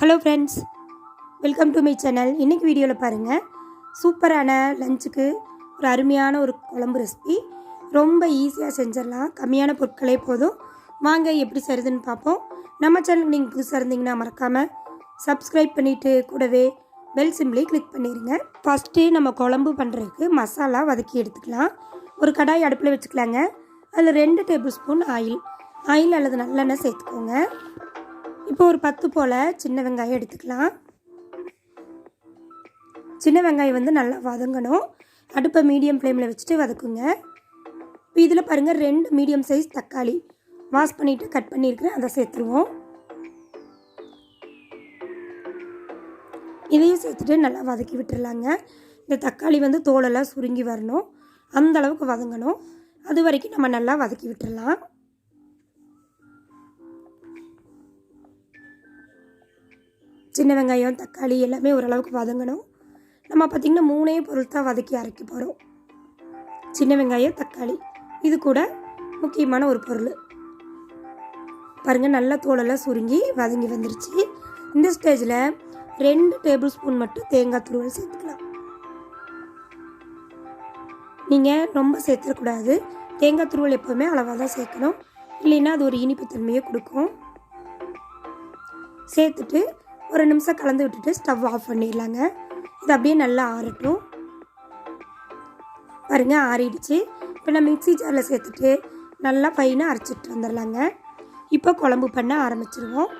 Hello friends, welcome to my channel. இன்றைக்கி வீடியோவில் பாருங்கள், சூப்பரான லஞ்சுக்கு ஒரு அருமையான ஒரு குழம்பு ரெசிபி. ரொம்ப ஈஸியாக செஞ்சிடலாம், கம்மியான பொருட்களே போதும். வாங்க எப்படி செய்கிறதுன்னு பார்ப்போம். நம்ம சேனலுக்கு நீங்கள் புதுசாக இருந்தீங்கன்னா மறக்காமல் சப்ஸ்கிரைப் பண்ணிவிட்டு கூடவே பெல் சிம்பிளையும் கிளிக் பண்ணிடுங்க. ஃபஸ்ட்டு நம்ம குழம்பு பண்ணுறதுக்கு மசாலா வதக்கி எடுத்துக்கலாம். ஒரு கடாய் அடுப்பில் வச்சுக்கலாங்க. அதில் 2 டேபிள் ஸ்பூன் ஆயில் அல்லது நல்லெண்ணெய் சேர்த்துக்கோங்க. இப்போ ஒரு 10 போல் சின்ன வெங்காயம் எடுத்துக்கலாம். சின்ன வெங்காயம் நல்லா வதங்கணும். அடுப்பை மீடியம் ஃப்ளேமில் வச்சுட்டு வதக்குங்க. இப்போ இதில் பாருங்கள், 2 மீடியம் சைஸ் தக்காளி வாஷ் பண்ணிவிட்டு கட் பண்ணியிருக்கிறேன், அதை சேர்த்துருவோம். இதையும் சேர்த்துட்டு நல்லா வதக்கி விட்டுடலாங்க. இந்த தக்காளி தோலெல்லாம் சுருங்கி வரணும், அந்த அளவுக்கு வதங்கணும். அது வரைக்கும் நம்ம நல்லா வதக்கி விட்டுடலாம். சின்ன வெங்காயம் தக்காளி எல்லாமே ஓரளவுக்கு வதங்கணும். நம்ம பார்த்திங்கன்னா 3 பொருள் தான் வதக்கி அரைக்க போகிறோம். சின்ன வெங்காயம் தக்காளி, இது கூட முக்கியமான ஒரு பொருள் பாருங்கள். நல்லா தோலெல்லாம் சுருங்கி வதங்கி வந்துருச்சு. இந்த ஸ்டேஜில் 2 டேபிள் ஸ்பூன் மட்டும் தேங்காய் துருவல் சேர்த்துக்கலாம். நீங்கள் ரொம்ப சேர்த்துடக்கூடாது. தேங்காய் துருவல் எப்போவுமே அளவாக தான் சேர்க்கணும், இல்லைன்னா அது ஒரு இனிப்பு தன்மையை கொடுக்கும். சேர்த்துட்டு ஒரு நிமிஷம் கலந்து விட்டுட்டு ஸ்டவ் ஆஃப் பண்ணிடலாங்க. இது அப்படியே நல்லா ஆறட்டும். பாருங்கள், ஆறிடுச்சு. இப்போ நம்ம மிக்ஸி ஜாரில் சேர்த்துட்டு நல்லா ஃபைனாக அரைச்சிட்டு வந்துடலாங்க. இப்போ குழம்பு பண்ண ஆரம்பிச்சிருவோம்.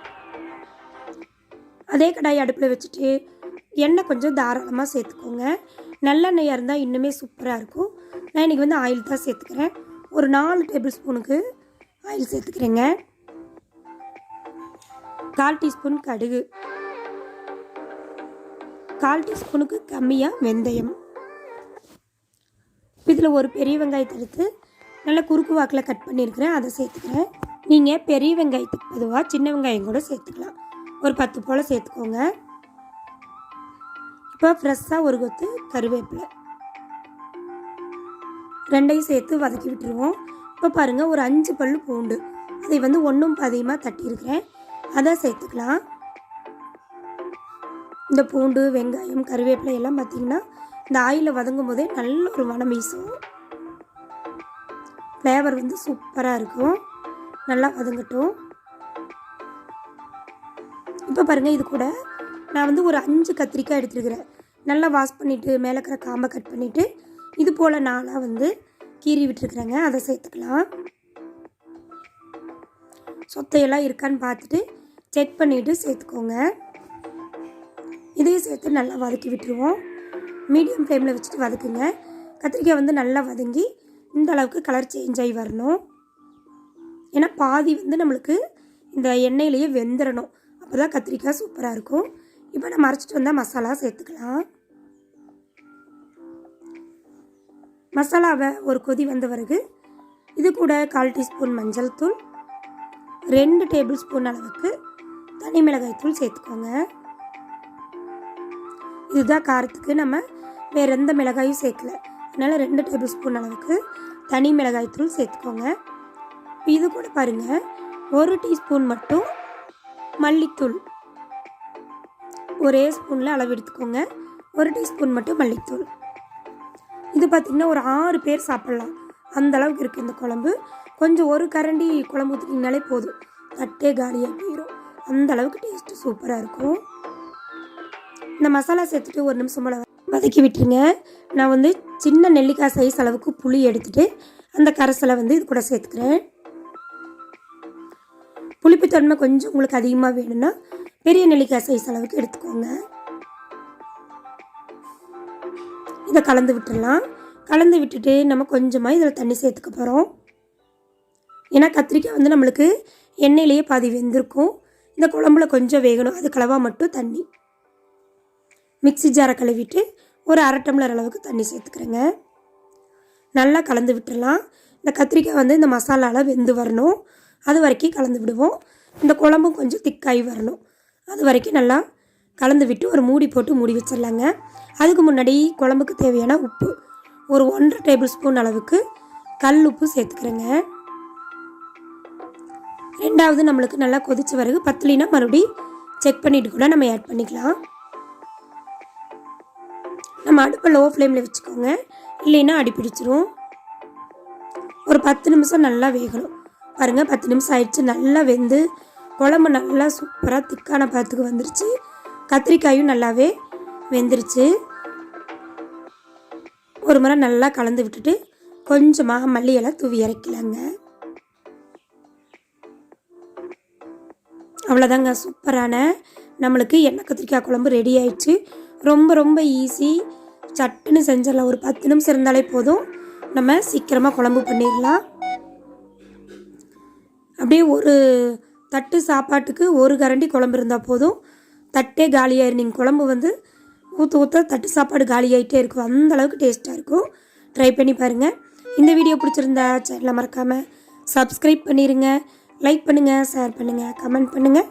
அதே கடாய் அடுப்பில் வச்சுட்டு எண்ணெய் கொஞ்சம் தாராளமாக சேர்த்துக்கோங்க. நல்லெண்ணெயாக இருந்தால் இன்னுமே சூப்பராக இருக்கும். நான் இன்றைக்கி ஆயில் தான் சேர்த்துக்கிறேன். ஒரு 4 டேபிள் ஸ்பூனுக்கு ஆயில் சேர்த்துக்கிறேங்க. 1/4 டீஸ்பூன் கடுகு, 1/4 டீஸ்பூனுக்கு கம்மியாக வெந்தயம். இதில் ஒரு பெரிய வெங்காயத்தை எடுத்து நல்லா குறுக்கு வாக்கில் கட் பண்ணியிருக்கிறேன், அதை சேர்த்துக்கிறேன். நீங்கள் பெரிய வெங்காயத்துக்கு பொதுவாக சின்ன வெங்காயம் கூட சேர்த்துக்கலாம். ஒரு 10 போல் சேர்த்துக்கோங்க. இப்போ ஃப்ரெஷ்ஷாக ஒரு கொத்து கருவேப்பிலை, 2ஐயும் சேர்த்து வதக்கி விட்டுருவோம். இப்போ பாருங்கள், ஒரு 5 பல் பூண்டு, அதை 1 பாதியமாக தட்டியிருக்கிறேன், அதை சேர்த்துக்கலாம். இந்த பூண்டு வெங்காயம் கருவேப்பிலை எல்லாம் பார்த்திங்கன்னா இந்த ஆயிலில் வதங்கும் போதே நல்ல ஒரு மனம் வீசும். ஃப்ளேவர் சூப்பராக இருக்கும். நல்லா வதங்கட்டும். இப்போ பாருங்கள், இது கூட நான் ஒரு 5 கத்திரிக்காய் எடுத்துருக்கிறேன். நல்லா வாஷ் பண்ணிவிட்டு மேலே இருக்கிற காம்பை கட் பண்ணிவிட்டு இது போல் நானாக கீறி விட்டுருக்குறேங்க, அதை சேர்த்துக்கலாம். சொத்தையெல்லாம் இருக்கான்னு பார்த்துட்டு செக் பண்ணிவிட்டு சேர்த்துக்கோங்க. இதையும் சேர்த்து நல்லா வதக்கி விட்டுருவோம். மீடியம் ஃப்ளேமில் வச்சுட்டு வதக்குங்க. கத்திரிக்காய் நல்லா வதங்கி இந்த அளவுக்கு கலர் சேஞ்ச் ஆகி வரணும். ஏன்னா பாதி நம்மளுக்கு இந்த எண்ணெயிலேயே வெந்துடணும், அப்போ தான் கத்திரிக்காய் சூப்பராக இருக்கும். இப்போ நம்ம அரைச்சிட்டு வந்தால் மசாலா சேர்த்துக்கலாம். மசாலாவை ஒரு கொதி வந்த பிறகு இது கூட 1/4 டீஸ்பூன் மஞ்சள் தூள், 2 டேபிள் ஸ்பூன் அளவுக்கு தனி மிளகாய் தூள் சேர்த்துக்கோங்க. இதுதான் காரத்துக்கு, நம்ம வேறு எந்த மிளகாயும் சேர்க்கல, அதனால் 2 டேபிள் ஸ்பூன் அளவுக்கு தனி மிளகாய் தூள் சேர்த்துக்கோங்க. இது கூட பாருங்கள், 1 டீஸ்பூன் மட்டும் மல்லித்தூள், ஒரே ஸ்பூனில் அளவு எடுத்துக்கோங்க. 1 டீஸ்பூன் மட்டும் மல்லித்தூள். இது பார்த்திங்கன்னா ஒரு 6 பேர் சாப்பிட்லாம், அந்த அளவுக்கு இருக்குது இந்த குழம்பு. கொஞ்சம் ஒரு கரண்டி குழம்பு ஊற்றினாலே போதும், தட்டே காலியாக போயிடும். அந்த அளவுக்கு டேஸ்ட்டு சூப்பராக இருக்கும். இந்த மசாலா சேர்த்துட்டு ஒரு நிமிஷம் போல் வதக்கி விட்டுருங்க. நான் சின்ன நெல்லிக்காய் சைஸ் அளவுக்கு புளி எடுத்துகிட்டு அந்த கரைசலை இது கூட சேர்த்துக்கிறேன். புளிப்புத்தன்மை கொஞ்சம் உங்களுக்கு அதிகமாக வேணும்னா பெரிய நெல்லிக்காய் சைஸ் அளவுக்கு எடுத்துக்கோங்க. இதை கலந்து விட்டுடலாம். கலந்து விட்டுட்டு நம்ம கொஞ்சமாக இதில் தண்ணி சேர்த்துக்க போகிறோம். ஏன்னா கத்திரிக்காய் நம்மளுக்கு எண்ணெயிலேயே பாதி வெந்திருக்கும், இந்த குழம்புல கொஞ்சம் வேகணும், அது கலவாக மட்டும் தண்ணி. மிக்ஸி ஜாரை கழுவிட்டு ஒரு 1/2 டம்ளர் அளவுக்கு தண்ணி சேர்த்துக்கிறேங்க. நல்லா கலந்து விட்டுடலாம். இந்த கத்திரிக்காய் இந்த மசாலாவில் வெந்து வரணும், அது வரைக்கும் கலந்து விடுவோம். இந்த குழம்பும் கொஞ்சம் திக்காகி வரணும், அது வரைக்கும் நல்லா கலந்து விட்டு ஒரு மூடி போட்டு மூடி வச்சிடலாங்க. அதுக்கு முன்னாடி குழம்புக்கு தேவையான உப்பு ஒரு 1/2 டேபிள் ஸ்பூன் அளவுக்கு கல் உப்பு சேர்த்துக்கிறேங்க. ரெண்டாவது நம்மளுக்கு நல்லா கொதிச்ச பிறகு பத்தலினா மறுபடியும் செக் பண்ணிவிட்டு கூட நம்ம ஆட் பண்ணிக்கலாம். நம்ம அடுப்பை லோ ஃப்ளேமில் வச்சுக்கோங்க, இல்லைன்னா அடி பிடிச்சிரும். ஒரு 10 நிமிஷம் நல்லா வேகணும். பாருங்கள் 10 நிமிஷம் ஆயிடுச்சு. நல்லா வெந்து குழம்பு நல்லா சூப்பராக திக்கான பதத்துக்கு வந்துருச்சு. கத்திரிக்காயும் நல்லாவே வெந்துருச்சு. ஒரு முறை நல்லா கலந்து விட்டுட்டு கொஞ்சமாக மல்லி இலை தூவி இறக்கலாங்க. அவ்வளோதாங்க, சூப்பரான நம்மளுக்கு எண்ணெய் கத்திரிக்காய் குழம்பு ரெடி ஆயிடுச்சு. ரொம்ப ரொம்ப ஈஸி, சட்டுன்னு செஞ்சிடலாம். ஒரு 10 நிமிஷம் இருந்தாலே போதும், நம்ம சீக்கிரமாக குழம்பு பண்ணிடலாம். அப்படியே ஒரு தட்டு சாப்பாட்டுக்கு ஒரு கரண்டி குழம்பு இருந்தால் போதும், தட்டே காலியாயிரும். நீங்கள் குழம்பு வந்து ஊற்ற ஊற்ற தட்டு சாப்பாடு காலியாகிட்டே இருக்கும். அந்த அளவுக்கு டேஸ்ட்டாக இருக்கும். ட்ரை பண்ணி பாருங்கள். இந்த வீடியோ பிடிச்சிருந்தா சேனலை மறக்காமல் சப்ஸ்கிரைப் பண்ணிடுங்க. லைக் பண்ணுங்கள், ஷேர் பண்ணுங்கள், கமெண்ட் பண்ணுங்கள்.